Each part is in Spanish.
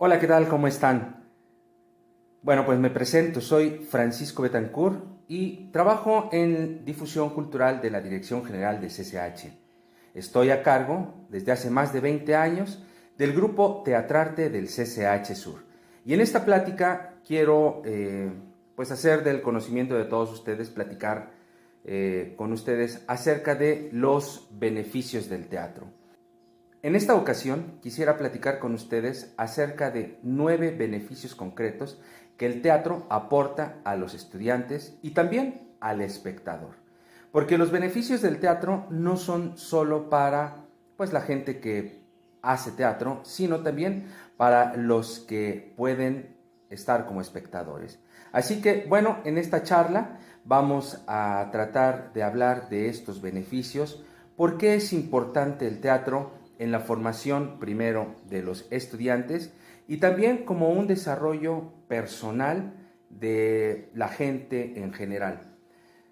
Hola, ¿qué tal? ¿Cómo están? Bueno, pues me presento, soy Francisco Betancourt y trabajo en difusión cultural de la Dirección General de CCH. Estoy a cargo, desde hace más de 20 años, del grupo Teatrarte del CCH Sur. Y en esta plática quiero pues hacer del conocimiento de todos ustedes, platicar con ustedes acerca de los beneficios del teatro. En esta ocasión quisiera platicar con ustedes acerca de 9 beneficios concretos que el teatro aporta a los estudiantes y también al espectador. Porque los beneficios del teatro no son solo para pues la gente que hace teatro, sino también para los que pueden estar como espectadores. Así que, bueno, en esta charla vamos a tratar de hablar de estos beneficios, por qué es importante el teatro en la formación primero de los estudiantes y también como un desarrollo personal de la gente en general.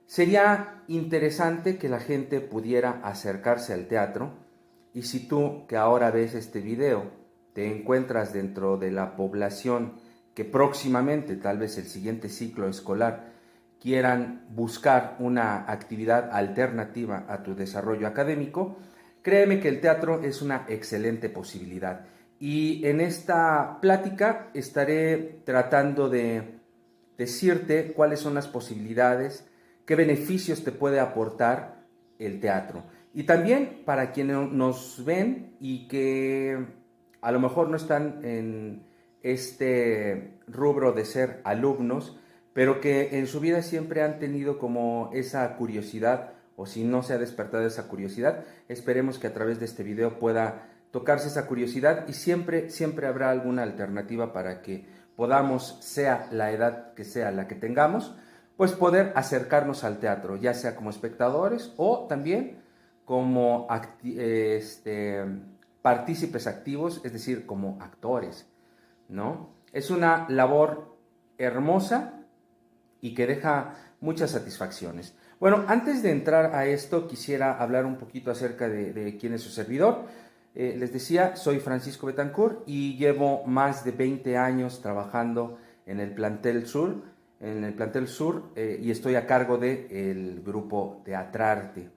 Sería interesante que la gente pudiera acercarse al teatro y si tú que ahora ves este video te encuentras dentro de la población que próximamente, tal vez el siguiente ciclo escolar, quieran buscar una actividad alternativa a tu desarrollo académico, créeme que el teatro es una excelente posibilidad. Y en esta plática estaré tratando de decirte cuáles son las posibilidades, qué beneficios te puede aportar el teatro. Y también para quienes nos ven y que a lo mejor no están en este rubro de ser alumnos, pero que en su vida siempre han tenido como esa curiosidad, o si no se ha despertado esa curiosidad, esperemos que a través de este video pueda tocarse esa curiosidad y siempre habrá alguna alternativa para que podamos, sea la edad que sea la que tengamos, pues poder acercarnos al teatro, ya sea como espectadores o también como partícipes activos, es decir, como actores, ¿no? Es una labor hermosa y que deja muchas satisfacciones. Bueno, antes de entrar a esto, quisiera hablar un poquito acerca de quién es su servidor. Les decía, soy Francisco Betancourt y llevo más de 20 años trabajando en el plantel sur, y estoy a cargo del grupo Teatrarte,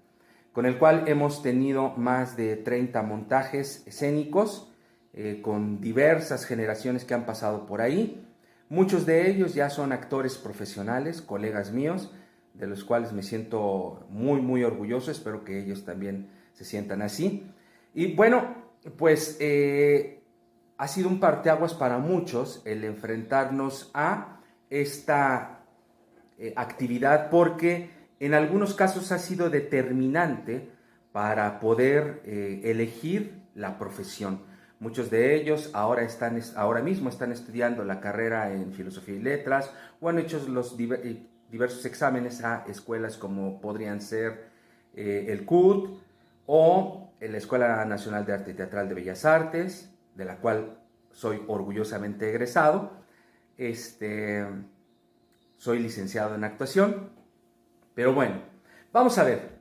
con el cual hemos tenido más de 30 montajes escénicos con diversas generaciones que han pasado por ahí. Muchos de ellos ya son actores profesionales, colegas míos, de los cuales me siento muy orgulloso. Espero que ellos también se sientan así. Y bueno, pues ha sido un parteaguas para muchos el enfrentarnos a esta actividad porque en algunos casos ha sido determinante para poder elegir la profesión. Muchos de ellos ahora mismo están estudiando la carrera en Filosofía y Letras o han hecho los diversos exámenes a escuelas como podrían ser el CUT o la Escuela Nacional de Arte Teatral de Bellas Artes, de la cual soy orgullosamente egresado. Soy licenciado en actuación, pero bueno, vamos a ver.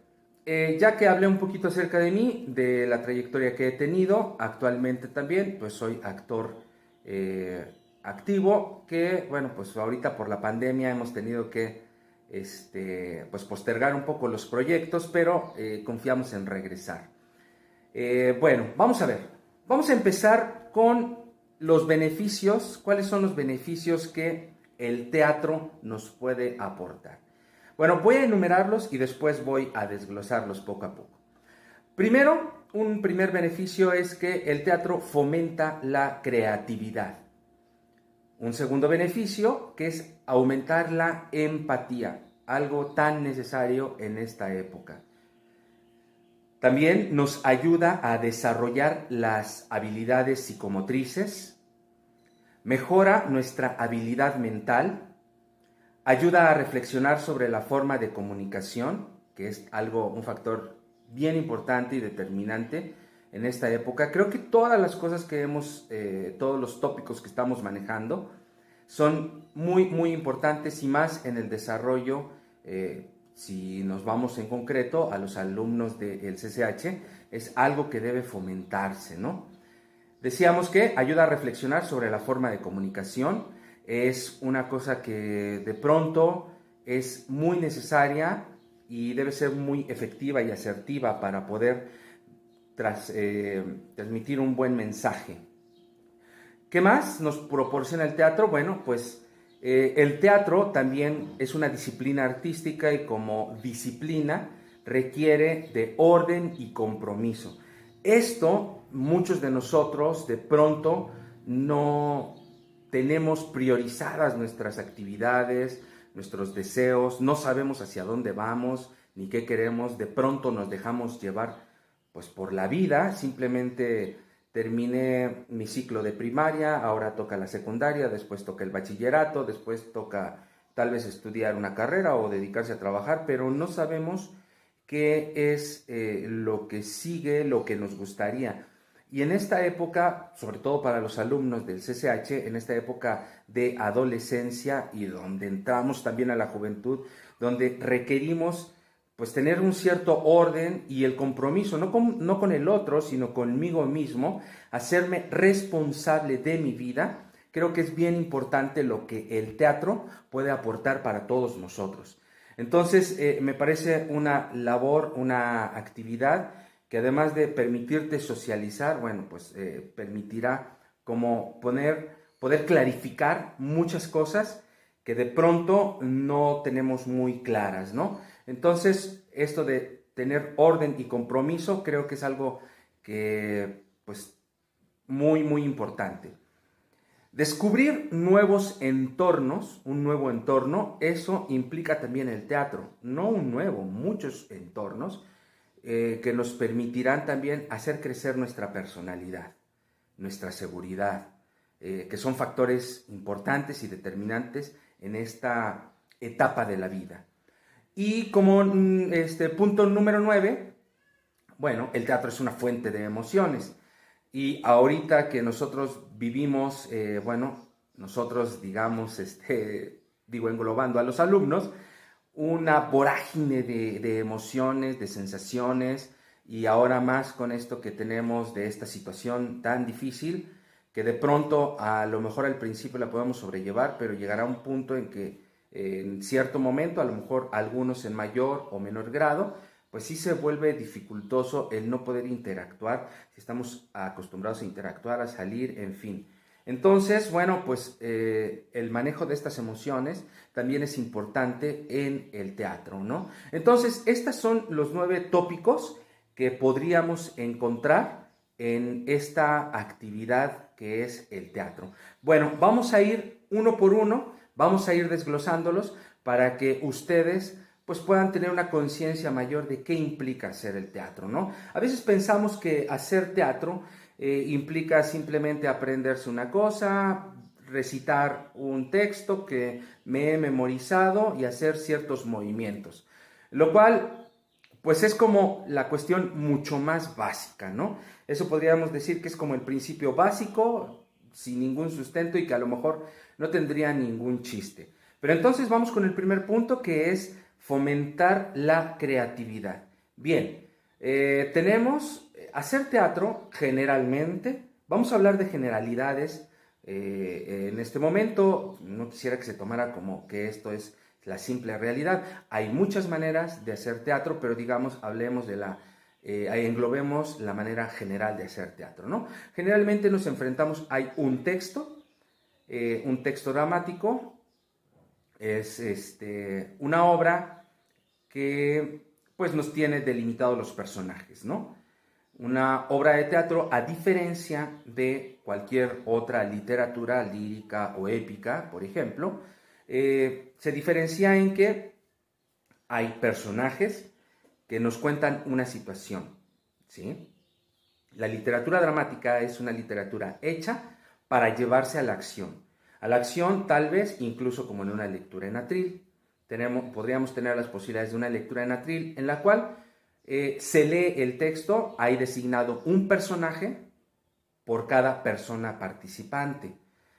Ya que hablé un poquito acerca de mí, de la trayectoria que he tenido, actualmente también, pues soy actor activo, que bueno, pues ahorita por la pandemia hemos tenido que pues postergar un poco los proyectos, pero confiamos en regresar. Bueno, vamos a ver. Vamos a empezar con los beneficios. ¿Cuáles son los beneficios que el teatro nos puede aportar? Bueno, voy a enumerarlos y después voy a desglosarlos poco a poco. Primero, un primer beneficio es que el teatro fomenta la creatividad. Un segundo beneficio que es aumentar la empatía, algo tan necesario en esta época. También nos ayuda a desarrollar las habilidades psicomotrices, mejora nuestra habilidad mental, ayuda a reflexionar sobre la forma de comunicación, que es un factor bien importante y determinante en esta época. Creo que todas las cosas que todos los tópicos que estamos manejando son muy importantes y más en el desarrollo, si nos vamos en concreto a los alumnos del CCH, es algo que debe fomentarse, ¿no? Decíamos que ayuda a reflexionar sobre la forma de comunicación. Es una cosa que de pronto es muy necesaria y debe ser muy efectiva y asertiva para poder transmitir un buen mensaje. ¿Qué más nos proporciona el teatro? Bueno, pues el teatro también es una disciplina artística y como disciplina requiere de orden y compromiso. Esto muchos de nosotros de pronto no tenemos priorizadas nuestras actividades, nuestros deseos, no sabemos hacia dónde vamos ni qué queremos, de pronto nos dejamos llevar pues por la vida, simplemente terminé mi ciclo de primaria, ahora toca la secundaria, después toca el bachillerato, después toca tal vez estudiar una carrera o dedicarse a trabajar, pero no sabemos qué es lo que sigue, lo que nos gustaría. Y en esta época, sobre todo para los alumnos del CCH, en esta época de adolescencia y donde entramos también a la juventud, donde requerimos pues tener un cierto orden y el compromiso, no con el otro, sino conmigo mismo, hacerme responsable de mi vida. Creo que es bien importante lo que el teatro puede aportar para todos nosotros. Entonces, me parece una labor, una actividad que además de permitirte socializar, bueno, pues permitirá como poder clarificar muchas cosas que de pronto no tenemos muy claras, ¿no? Entonces, esto de tener orden y compromiso creo que es algo que, pues, muy, muy importante. Descubrir nuevos entornos, un nuevo entorno, eso implica también el teatro, no un nuevo, muchos entornos que nos permitirán también hacer crecer nuestra personalidad, nuestra seguridad, que son factores importantes y determinantes en esta etapa de la vida. Y como punto número 9, bueno, el teatro es una fuente de emociones. Y ahorita que nosotros vivimos, nosotros digamos, digo englobando a los alumnos, una vorágine de emociones, de sensaciones, y ahora más con esto que tenemos de esta situación tan difícil, que de pronto a lo mejor al principio la podemos sobrellevar, pero llegará un punto en que en cierto momento, a lo mejor algunos en mayor o menor grado, pues sí se vuelve dificultoso el no poder interactuar, si estamos acostumbrados a interactuar, a salir, en fin. Entonces, bueno, pues el manejo de estas emociones también es importante en el teatro, ¿no? Entonces, estos son los 9 tópicos que podríamos encontrar en esta actividad que es el teatro. Bueno, vamos a ir uno por uno, vamos a ir desglosándolos para que ustedes pues puedan tener una conciencia mayor de qué implica hacer el teatro, ¿no? A veces pensamos que hacer teatro implica simplemente aprenderse una cosa, recitar un texto que me he memorizado y hacer ciertos movimientos, lo cual pues es como la cuestión mucho más básica, ¿no? Eso podríamos decir que es como el principio básico, sin ningún sustento y que a lo mejor no tendría ningún chiste. Pero entonces vamos con el primer punto, que es fomentar la creatividad. Bien, tenemos hacer teatro generalmente, vamos a hablar de generalidades en este momento, no quisiera que se tomara como que esto es la simple realidad. Hay muchas maneras de hacer teatro, pero digamos, hablemos de englobemos la manera general de hacer teatro, ¿no? Generalmente nos enfrentamos, hay un texto dramático, es una obra que pues nos tiene delimitados los personajes, ¿no? Una obra de teatro, a diferencia de cualquier otra literatura lírica o épica, por ejemplo, se diferencia en que hay personajes que nos cuentan una situación, ¿sí? La literatura dramática es una literatura hecha para llevarse a la acción. A la acción, tal vez, incluso como en una lectura en atril. Podríamos tener las posibilidades de una lectura en atril en la cual se lee el texto, hay designado un personaje por cada persona participante.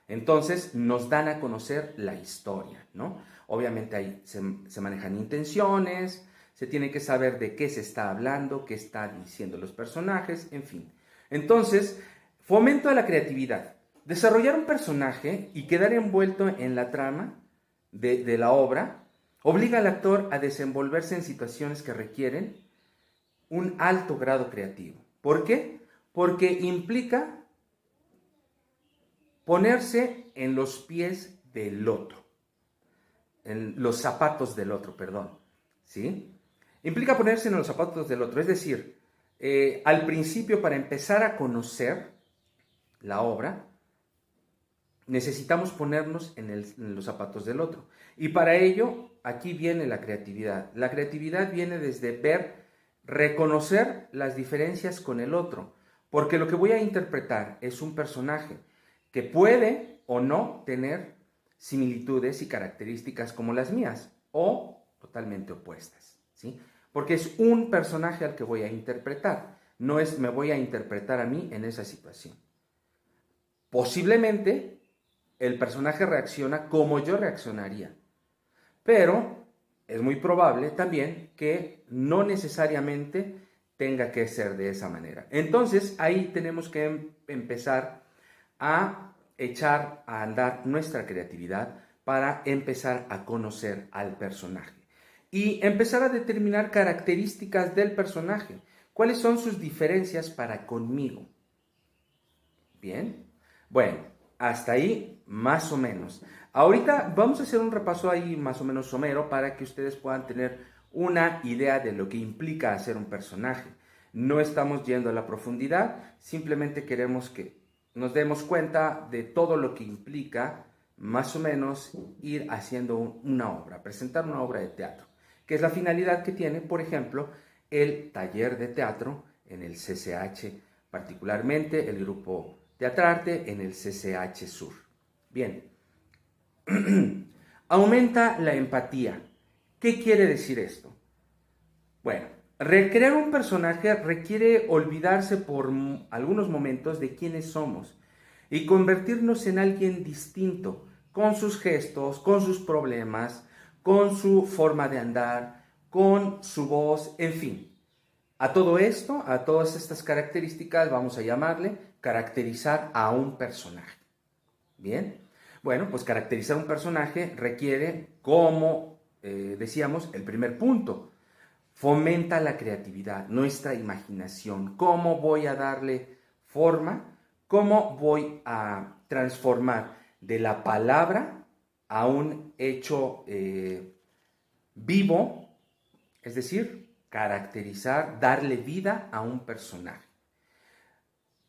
Entonces nos dan a conocer la historia, ¿no? Obviamente ahí se manejan intenciones, se tiene que saber de qué se está hablando, qué están diciendo los personajes, en fin. Entonces, Fomento de la creatividad. Desarrollar un personaje y quedar envuelto en la trama de la obra obliga al actor a desenvolverse en situaciones que requieren un alto grado creativo. ¿Por qué? Porque implica ponerse en los pies del otro, en los zapatos del otro, perdón, ¿sí? Implica ponerse en los zapatos del otro, es decir, al principio, para empezar a conocer la obra, necesitamos ponernos en los zapatos del otro. Y para ello, aquí viene la creatividad. La creatividad viene desde reconocer las diferencias con el otro, porque lo que voy a interpretar es un personaje que puede o no tener similitudes y características como las mías, o totalmente opuestas, ¿sí? Porque es un personaje al que voy a interpretar, no es me voy a interpretar a mí en esa situación. Posiblemente el personaje reacciona como yo reaccionaría, pero es muy probable también que no necesariamente tenga que ser de esa manera. Entonces ahí tenemos que empezar a echar a andar nuestra creatividad para empezar a conocer al personaje y empezar a determinar características del personaje. ¿Cuáles son sus diferencias para conmigo? Bien, bueno, hasta ahí más o menos. Ahorita vamos a hacer un repaso ahí más o menos somero para que ustedes puedan tener una idea de lo que implica hacer un personaje. No estamos yendo a la profundidad, simplemente queremos que nos demos cuenta de todo lo que implica más o menos ir haciendo una obra, presentar una obra de teatro, que es la finalidad que tiene, por ejemplo, el taller de teatro en el CCH, particularmente el grupo Teatrarte en el CCH Sur. Bien, aumenta la empatía. ¿Qué quiere decir esto? Bueno, recrear un personaje requiere olvidarse por algunos momentos de quiénes somos y convertirnos en alguien distinto, con sus gestos, con sus problemas, con su forma de andar, con su voz, en fin. A todo esto, a todas estas características, vamos a llamarle caracterizar a un personaje. Bien, bueno, pues caracterizar un personaje requiere, como decíamos, el primer punto, fomenta la creatividad, nuestra imaginación. ¿Cómo voy a darle forma? ¿Cómo voy a transformar de la palabra a un hecho vivo? Es decir, caracterizar, darle vida a un personaje.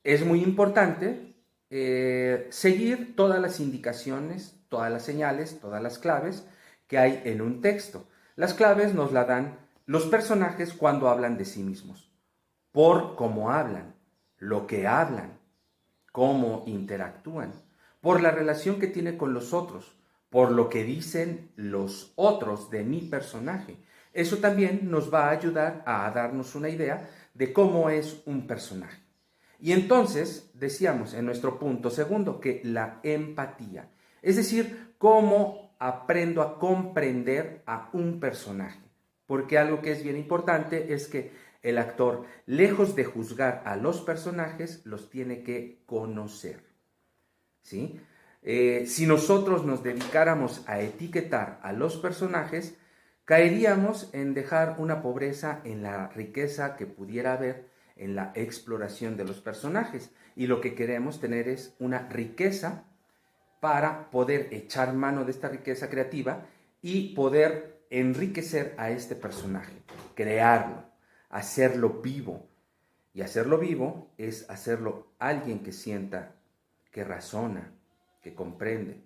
Es muy importante seguir todas las indicaciones, todas las señales, todas las claves que hay en un texto. Las claves nos las dan los personajes cuando hablan de sí mismos, por cómo hablan, lo que hablan, cómo interactúan, por la relación que tiene con los otros, por lo que dicen los otros de mi personaje. Eso también nos va a ayudar a darnos una idea de cómo es un personaje. Y entonces decíamos en nuestro punto segundo que la empatía, es decir, cómo aprendo a comprender a un personaje. Porque algo que es bien importante es que el actor, lejos de juzgar a los personajes, los tiene que conocer. ¿Sí? Si nosotros nos dedicáramos a etiquetar a los personajes, caeríamos en dejar una pobreza en la riqueza que pudiera haber en la exploración de los personajes. Y lo que queremos tener es una riqueza para poder echar mano de esta riqueza creativa y poder enriquecer a este personaje, crearlo, hacerlo vivo. Y hacerlo vivo es hacerlo alguien que sienta, que razona, que comprende,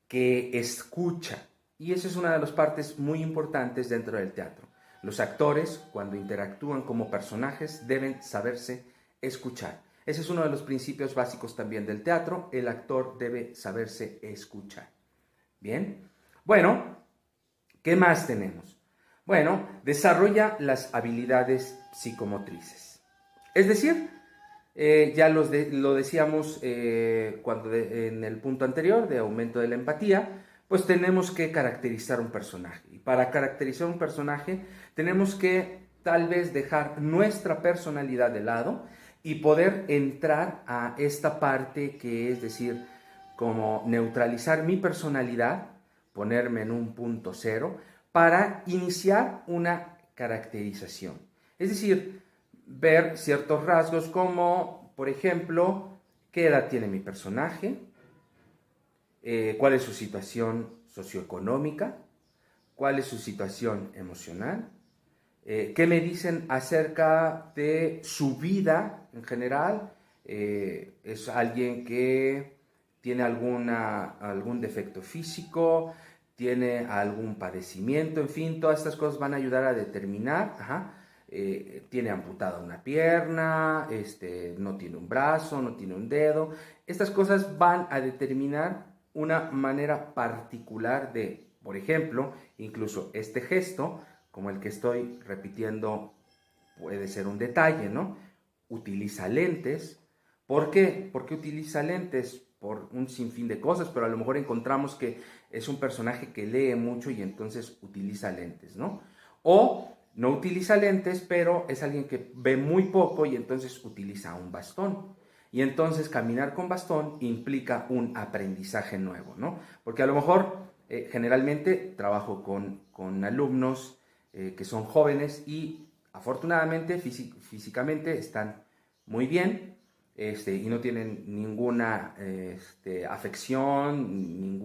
que escucha. Y esa es una de las partes muy importantes dentro del teatro. Los actores, cuando interactúan como personajes, deben saberse escuchar. Ese es uno de los principios básicos también del teatro. El actor debe saberse escuchar. Bien, bueno, ¿qué más tenemos? Bueno, desarrolla las habilidades psicomotrices. Es decir, ya lo decíamos en el punto anterior de aumento de la empatía, pues tenemos que caracterizar un personaje. Y para caracterizar un personaje tenemos que tal vez dejar nuestra personalidad de lado y poder entrar a esta parte que es decir, como neutralizar mi personalidad, ponerme en un punto cero para iniciar una caracterización. Es decir, ver ciertos rasgos como, por ejemplo, qué edad tiene mi personaje, cuál es su situación socioeconómica, cuál es su situación emocional, qué me dicen acerca de su vida en general. Es alguien que tiene algún defecto físico, tiene algún padecimiento, en fin, todas estas cosas van a ayudar a determinar, tiene amputada una pierna, no tiene un brazo, no tiene un dedo. Estas cosas van a determinar una manera particular de, por ejemplo, incluso este gesto, como el que estoy repitiendo, puede ser un detalle, ¿no? Utiliza lentes. ¿Por qué? ¿Por qué utiliza lentes? Por un sinfín de cosas, pero a lo mejor encontramos que es un personaje que lee mucho y entonces utiliza lentes, ¿no? O no utiliza lentes, pero es alguien que ve muy poco y entonces utiliza un bastón. Y entonces caminar con bastón implica un aprendizaje nuevo, ¿no? Porque a lo mejor generalmente trabajo con alumnos que son jóvenes y afortunadamente físicamente están muy bien, y no tienen ninguna afección,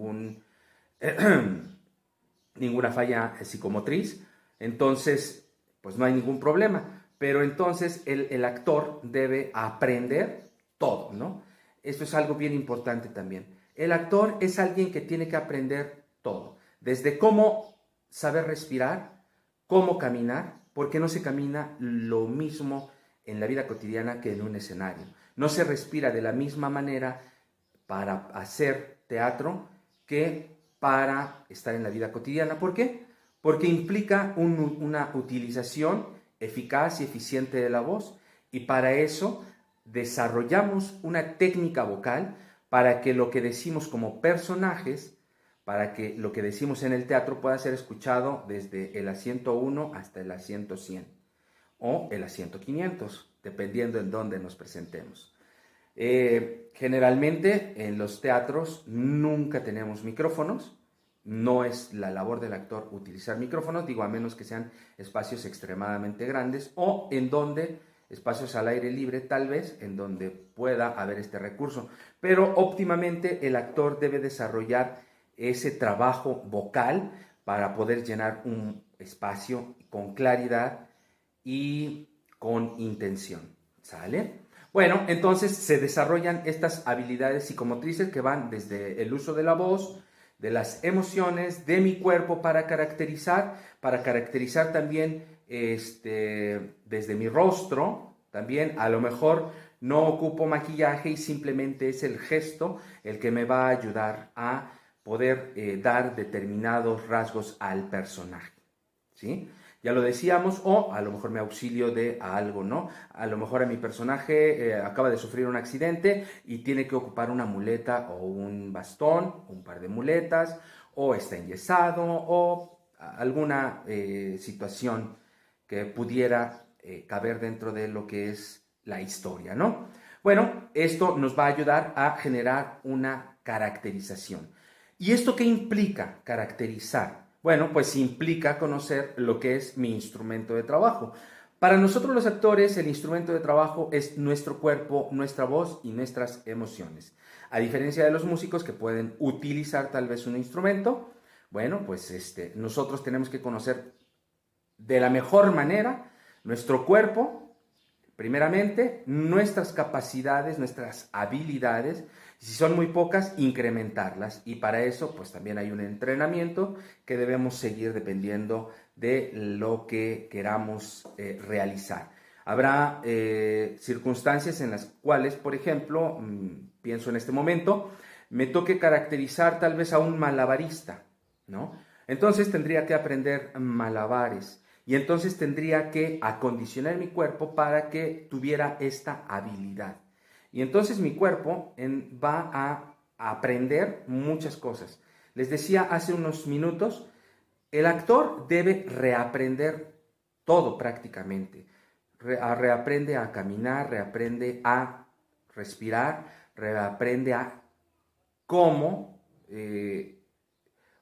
ninguna falla psicomotriz, entonces pues no hay ningún problema, pero entonces el actor debe aprender todo, ¿no? Esto es algo bien importante también. El actor es alguien que tiene que aprender todo, desde cómo saber respirar, cómo caminar, porque no se camina lo mismo en la vida cotidiana que en un escenario. No se respira de la misma manera para hacer teatro que para estar en la vida cotidiana. ¿Por qué? Porque implica una utilización eficaz y eficiente de la voz, y para eso desarrollamos una técnica vocal para que lo que decimos como personajes, para que lo que decimos en el teatro pueda ser escuchado desde el asiento 1 hasta el asiento 100 o el asiento 500, dependiendo en dónde nos presentemos. Generalmente en los teatros nunca tenemos micrófonos, no es la labor del actor utilizar micrófonos, digo, a menos que sean espacios extremadamente grandes o en donde, espacios al aire libre tal vez, en donde pueda haber este recurso. Pero óptimamente el actor debe desarrollar ese trabajo vocal para poder llenar un espacio con claridad y con intención, ¿sale? Bueno, entonces se desarrollan estas habilidades psicomotrices que van desde el uso de la voz, de las emociones, de mi cuerpo para caracterizar también desde mi rostro, también a lo mejor no ocupo maquillaje y simplemente es el gesto el que me va a ayudar a poder dar determinados rasgos al personaje, ¿sí? Ya lo decíamos, o a lo mejor me auxilio de algo, ¿no? A lo mejor a mi personaje acaba de sufrir un accidente y tiene que ocupar una muleta o un bastón, un par de muletas, o está enyesado, o alguna situación que pudiera caber dentro de lo que es la historia, ¿no? Bueno, esto nos va a ayudar a generar una caracterización. ¿Y esto qué implica caracterizar? Bueno, pues implica conocer lo que es mi instrumento de trabajo. Para nosotros los actores, el instrumento de trabajo es nuestro cuerpo, nuestra voz y nuestras emociones. A diferencia de los músicos que pueden utilizar tal vez un instrumento, bueno, pues nosotros tenemos que conocer de la mejor manera nuestro cuerpo, primeramente, nuestras capacidades, nuestras habilidades, si son muy pocas, incrementarlas. Y para eso, pues también hay un entrenamiento que debemos seguir dependiendo de lo que queramos realizar. Habrá circunstancias en las cuales, por ejemplo, pienso en este momento, me toque caracterizar tal vez a un malabarista, ¿no? Entonces tendría que aprender malabares. Y entonces tendría que acondicionar mi cuerpo para que tuviera esta habilidad. Y entonces mi cuerpo va a aprender muchas cosas. Les decía hace unos minutos, el actor debe reaprender todo prácticamente. reaprende a caminar, reaprende a respirar, reaprende a cómo,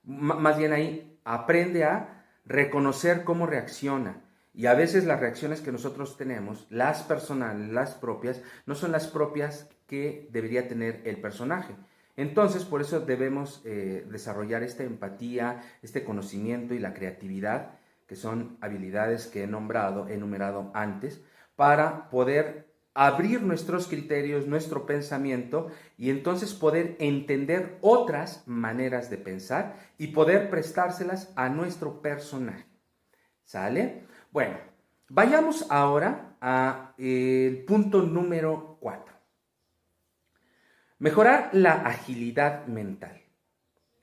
más bien ahí, aprende a reconocer cómo reacciona. Y a veces las reacciones que nosotros tenemos, las personales, las propias, no son las propias que debería tener el personaje. Entonces, por eso debemos desarrollar esta empatía, este conocimiento y la creatividad, que son habilidades que he enumerado antes, para poder abrir nuestros criterios, nuestro pensamiento, y entonces poder entender otras maneras de pensar y poder prestárselas a nuestro personaje. ¿Sale? Bueno, vayamos ahora al punto número 4. Mejorar la agilidad mental.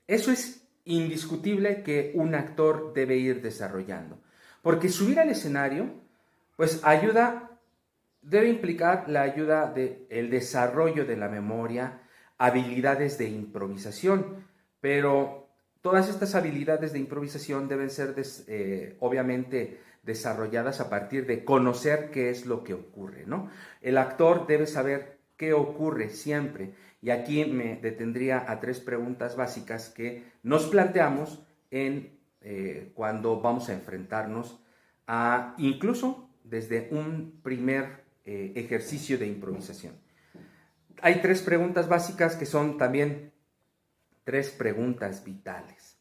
Eso es indiscutible que un actor debe ir desarrollando, porque subir al escenario, pues debe implicar la ayuda del desarrollo de la memoria, habilidades de improvisación, pero todas estas habilidades de improvisación deben ser obviamente desarrolladas a partir de conocer qué es lo que ocurre, ¿no? El actor debe saber qué ocurre siempre, y aquí me detendría a 3 preguntas básicas que nos planteamos cuando vamos a enfrentarnos a, incluso desde un primer ejercicio de improvisación. Hay 3 preguntas básicas que son también 3 preguntas vitales.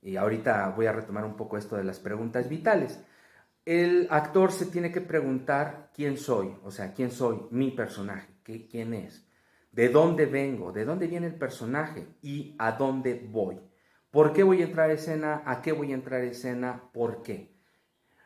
Y ahorita voy a retomar un poco esto de las preguntas vitales. El actor se tiene que preguntar quién soy, o sea, quién soy, mi personaje, quién es, de dónde vengo, de dónde viene el personaje y a dónde voy. ¿Por qué voy a entrar a escena? ¿A qué voy a entrar a escena? ¿Por qué?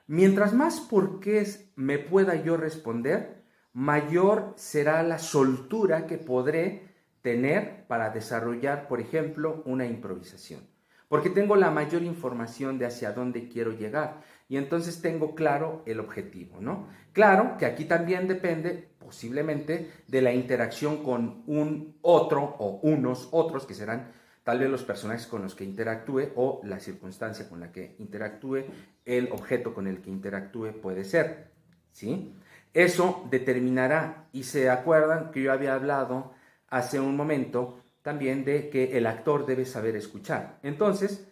Mientras más por qué me pueda yo responder, mayor será la soltura que podré tener para desarrollar, por ejemplo, una improvisación. Porque tengo la mayor información de hacia dónde quiero llegar y entonces tengo claro el objetivo, ¿no? Claro que aquí también depende posiblemente de la interacción con un otro o unos otros que serán tal vez los personajes con los que interactúe o la circunstancia con la que interactúe, el objeto con el que interactúe puede ser, ¿sí? Eso determinará, y se acuerdan que yo había hablado hace un momento también de que el actor debe saber escuchar. Entonces,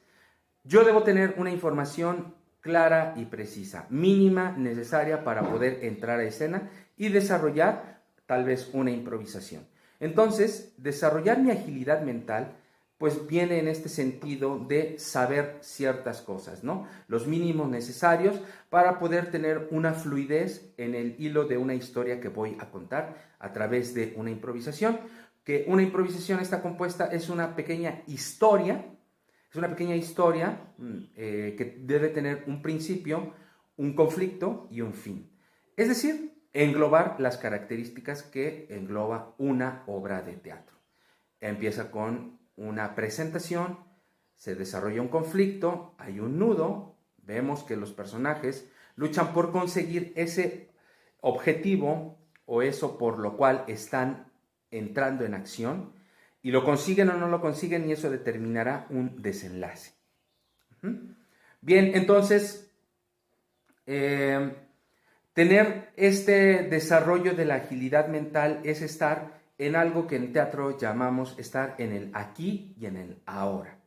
yo debo tener una información clara y precisa, mínima, necesaria para poder entrar a escena y desarrollar tal vez una improvisación. Entonces, desarrollar mi agilidad mental pues viene en este sentido de saber ciertas cosas, ¿no? Los mínimos necesarios para poder tener una fluidez en el hilo de una historia que voy a contar a través de una improvisación, que una improvisación está compuesta, es una pequeña historia que debe tener un principio, un conflicto y un fin. Es decir, englobar las características que engloba una obra de teatro. Empieza con una presentación, se desarrolla un conflicto, hay un nudo, vemos que los personajes luchan por conseguir ese objetivo o eso por lo cual están entrando en acción, y lo consiguen o no lo consiguen, y eso determinará un desenlace. Bien, entonces, tener este desarrollo de la agilidad mental es estar en algo que en teatro llamamos estar en el aquí y en el ahora,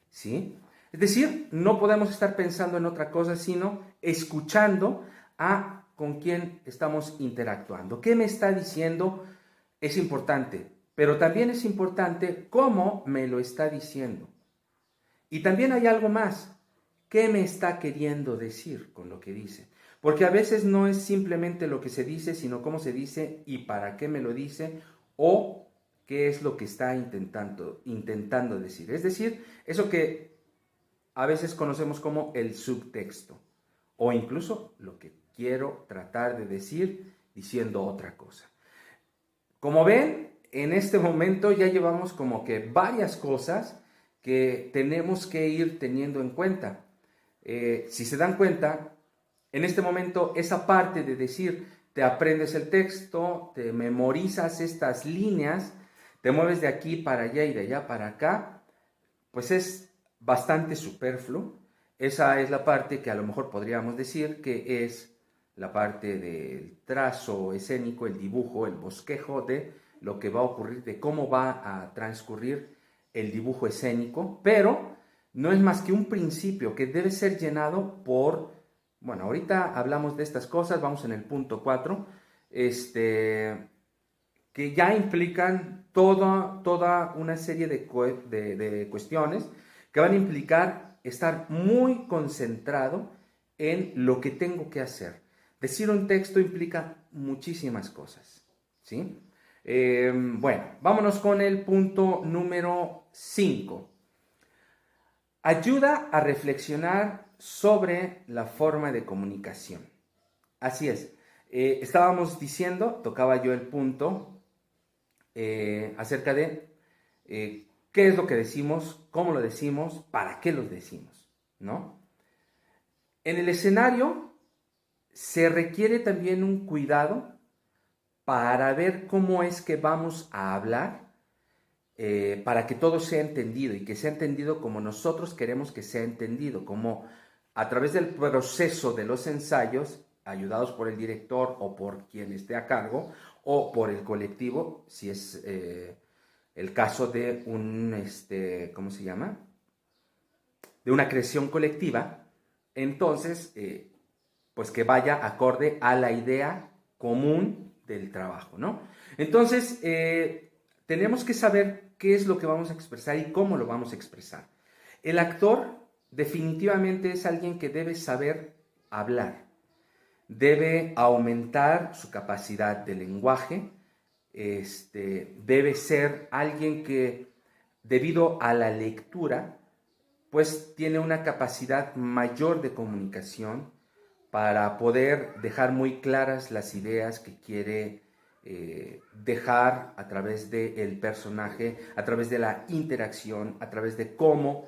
¿sí? Es decir, no podemos estar pensando en otra cosa, sino escuchando a con quién estamos interactuando. ¿Qué me está diciendo? Es importante, pero también es importante cómo me lo está diciendo. Y también hay algo más. ¿Qué me está queriendo decir con lo que dice? Porque a veces no es simplemente lo que se dice, sino cómo se dice y para qué me lo dice, o qué es lo que está intentando decir. Es decir, eso que a veces conocemos como el subtexto, o incluso lo que quiero tratar de decir diciendo otra cosa. Como ven, en este momento ya llevamos como que varias cosas que tenemos que ir teniendo en cuenta. Si se dan cuenta, en este momento esa parte de decir, te aprendes el texto, te memorizas estas líneas, te mueves de aquí para allá y de allá para acá, pues es bastante superfluo. Esa es la parte que a lo mejor podríamos decir que es la parte del trazo escénico, el dibujo, el bosquejo de lo que va a ocurrir, de cómo va a transcurrir el dibujo escénico, pero no es más que un principio que debe ser llenado por, bueno, ahorita hablamos de estas cosas, vamos en el punto 4, que ya implican toda una serie de cuestiones que van a implicar estar muy concentrado en lo que tengo que hacer. Decir un texto implica muchísimas cosas, ¿sí? Bueno, vámonos con el punto número 5. Ayuda a reflexionar sobre la forma de comunicación. Así es. Estábamos diciendo, tocaba yo el punto acerca de qué es lo que decimos, cómo lo decimos, para qué lo decimos, ¿no? En el escenario se requiere también un cuidado para ver cómo es que vamos a hablar, para que todo sea entendido y que sea entendido como nosotros queremos que sea entendido, como a través del proceso de los ensayos, ayudados por el director o por quien esté a cargo, o por el colectivo, si es el caso de ¿cómo se llama? De una creación colectiva, entonces, pues que vaya acorde a la idea común del trabajo, ¿no? Entonces, tenemos que saber qué es lo que vamos a expresar y cómo lo vamos a expresar. El actor definitivamente es alguien que debe saber hablar, debe aumentar su capacidad de lenguaje, debe ser alguien que, debido a la lectura, pues tiene una capacidad mayor de comunicación para poder dejar muy claras las ideas que quiere dejar a través del personaje, a través de la interacción, a través de cómo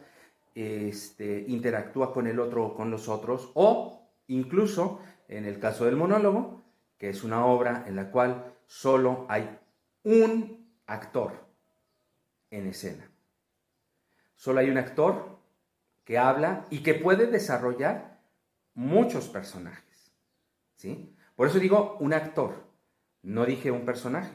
interactúa con el otro o con los otros, o incluso en el caso del monólogo, que es una obra en la cual solo hay un actor en escena. Solo hay un actor que habla y que puede desarrollar muchos personajes, ¿sí? Por eso digo un actor, no dije un personaje,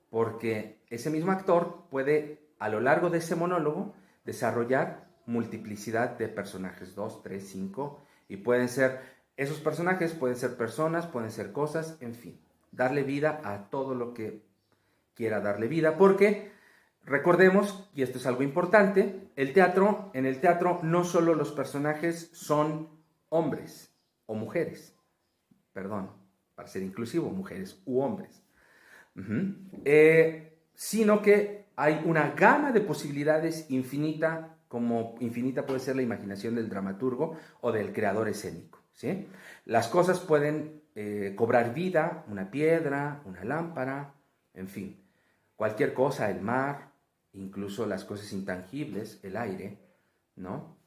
porque ese mismo actor puede, a lo largo de ese monólogo, desarrollar multiplicidad de personajes, 2, 3, 5, y pueden ser, esos personajes pueden ser personas, pueden ser cosas, en fin, darle vida a todo lo que quiera darle vida, porque recordemos, y esto es algo importante, en el teatro no solo los personajes son hombres o mujeres, perdón, para ser inclusivo, mujeres u hombres, sino que hay una gama de posibilidades infinita, como infinita puede ser la imaginación del dramaturgo o del creador escénico, ¿sí? Las cosas pueden cobrar vida, una piedra, una lámpara, en fin, cualquier cosa, el mar, incluso las cosas intangibles, el aire, ¿no?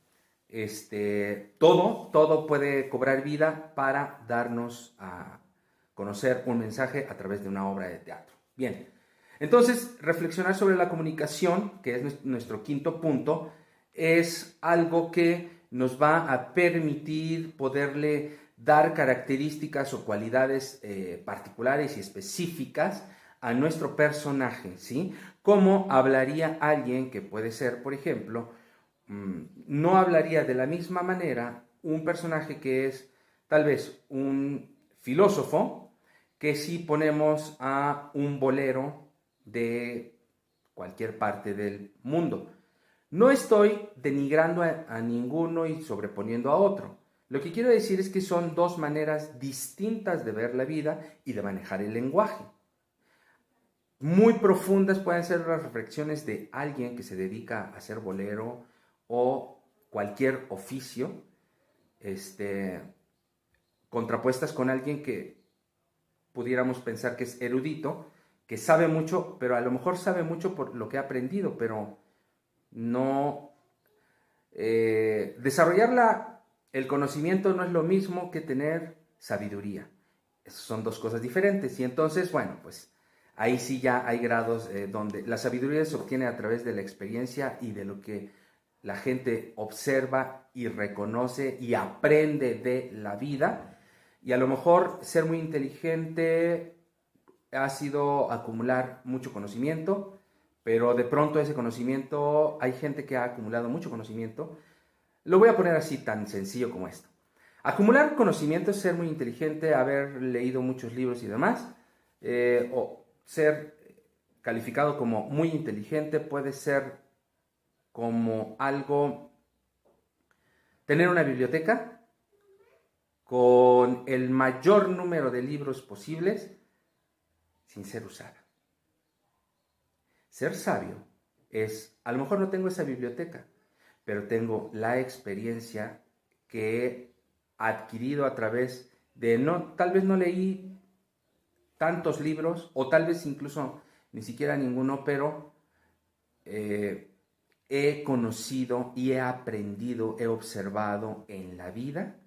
Todo puede cobrar vida para darnos a conocer un mensaje a través de una obra de teatro. Bien, entonces reflexionar sobre la comunicación, que es nuestro quinto punto, es algo que nos va a permitir poderle dar características o cualidades particulares y específicas a nuestro personaje, ¿sí? ¿Cómo hablaría alguien que puede ser, por ejemplo, no hablaría de la misma manera un personaje que es tal vez un filósofo que si ponemos a un bolero de cualquier parte del mundo? No estoy denigrando a ninguno y sobreponiendo a otro. Lo que quiero decir es que son dos maneras distintas de ver la vida y de manejar el lenguaje. Muy profundas pueden ser las reflexiones de alguien que se dedica a hacer bolero o cualquier oficio, contrapuestas con alguien que pudiéramos pensar que es erudito, que sabe mucho, pero a lo mejor sabe mucho por lo que ha aprendido, pero no desarrollar el conocimiento no es lo mismo que tener sabiduría. Esas son dos cosas diferentes. Y entonces, bueno, pues ahí sí ya hay grados donde la sabiduría se obtiene a través de la experiencia y de lo que la gente observa y reconoce y aprende de la vida. Y a lo mejor ser muy inteligente ha sido acumular mucho conocimiento, pero de pronto ese conocimiento, hay gente que ha acumulado mucho conocimiento. Lo voy a poner así, tan sencillo como esto. Acumular conocimiento es ser muy inteligente, haber leído muchos libros y demás, o ser calificado como muy inteligente puede ser como algo, tener una biblioteca con el mayor número de libros posibles sin ser usada. Ser sabio es, a lo mejor no tengo esa biblioteca, pero tengo la experiencia que he adquirido a través de, no, tal vez no leí tantos libros, o tal vez incluso ni siquiera ninguno, pero he conocido y he aprendido, he observado en la vida,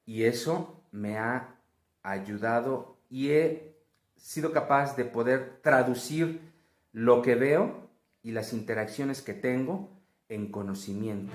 y eso me ha ayudado y he sido capaz de poder traducir lo que veo y las interacciones que tengo en conocimiento.